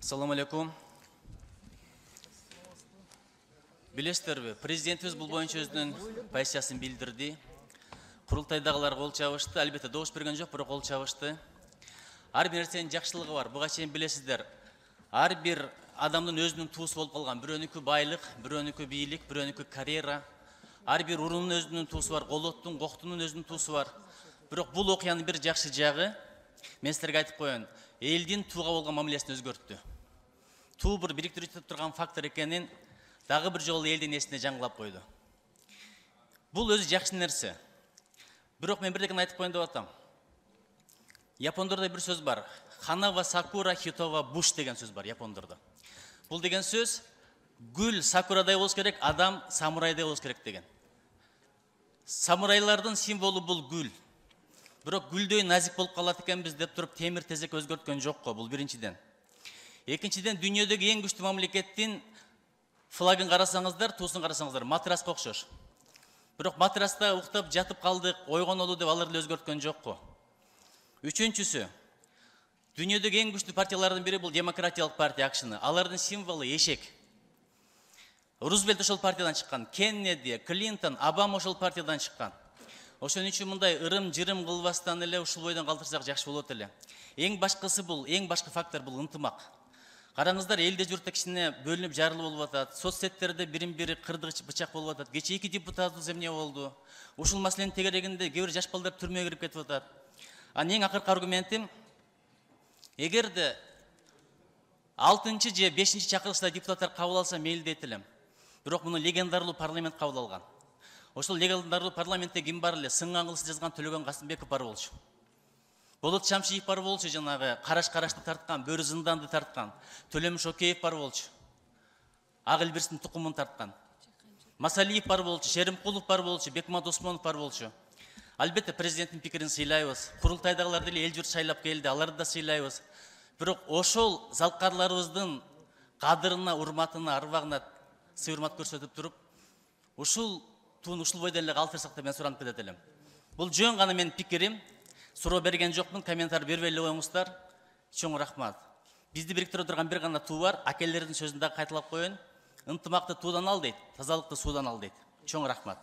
Assalamu alaikum. Билесіздербі, президентіміз бұл бойынша өзінің позициясын білдірді. Құрылтайдағылар қол чабышты, әлбетте дауыс берген жоқ, бірақ қол чабышты. Әрбір нәрсенің жақсылығы бар. Бұға шейін білесіздер. Әрбір адамның өзінің туысы болып қалған. Біреуінікі байлық, біреуінікі бийлік, біреуінікі карьера. Әрбір ұрынның өзінің туысы бар, қолоттың, qoқтының өзінің туысы бар. Бірақ бұл оқияның бір жақсы жағы, мен сіздерге айтып қояйын, елдің туға болған мамилесін өзгертті. Ту бір біріктіріп тұрған фактор екенін дағы бір жолы елдің есіне жаңғылап қойды. Бұл өзі жақсы нәрсе. Бірақ мен бірдеген айтып қойын деп атам. Япондарда бір сөз бар. Ханава сакура хитова буш деген сөз бар япондарда. Бұл деген сөз гүл сакурадай болуш керек, адам самурайдай болуш керек деген. Самурайлардың символы бұл гүл. Бірақ гүлдөй назик болып қалады екенбіз деп тұрып темір тезек өзгерткен жоқ қой, бұл біріншіден. Екіншіден, дүниедегі ең күшті мемлекеттің флагын қарасаңыздар, туысын қарасаңыздар, матрасқа ұқсас. Бірақ матраста ұйықтап жатып қалдық, ойған олу деп аларды өзгерткен жоқ қой. Үшіншісі, дүниедегі ең күшті партиялардың бірі бұл демократиялық партия ақшыны. Алардың символы ешек. Рузвельт ошол партиядан шыққан, Кеннеди, Клинтон, Обама ошол партиядан шыққан. Ошон үчүн мындай ырым-жырым кылбастан эле ушул бойдон калтырсак жакшы болот эле. Эң башкысы бул, эң башкы фактор бул ынтымак. Караңыздар, элде журтта кичине бөлүнүп жарылып болуп атат. Соцсеттерде бирин-бири кырдык бычак болуп атат. Кечээ 2 депутатыбыз эмне болду? Ушул маселенин тегерегинде кээ бир жаш балдар түрмөгө кирип кетип атат. Анын эң акыркы аргументим, эгерде 6-чы же 5-чи чакырылышта депутаттар кабыл алса мейли дейт элем. Бирок муну легендарлуу парламент кабыл алган. Ошол легендарлуу парламентте ким бар эле? Сыңган кылысы жазган Төлөгөн Касымбеков бар болчу. Болот Шамшиев бар болчу, жанагы караш-карашты тарткан, бөрү зынданды тарткан. Төлөмүш Океев бар болчу. Ак Элбирстин тукумун тарткан. Масалиев бар болчу, Шеримкулов бар болчу, Бекмамат Осмонов бар болчу. Албетте президенттин пикирин сыйлайбыз. Курултайдагылар деле эл журт шайлап келди, аларды да сыйлайбыз. Бирок ошол залкарларыбыздын кадырына, урматына, арбагына сый-урмат көрсөтүп туруп, ушул бойдон эле калтырсак деп мен суранып кетет элем. Бул жөн гана менин пикирим. Суроо берген жокмун, комментарий бербей эле коюңуздар. Чоң рахмат. Бизди бириктире турган бир гана туу бар. Акелердин сөзүн да кайталап коеюн. Ынтымакты туудан ал дейт, тазалыкты суудан ал дейт. Чоң рахмат.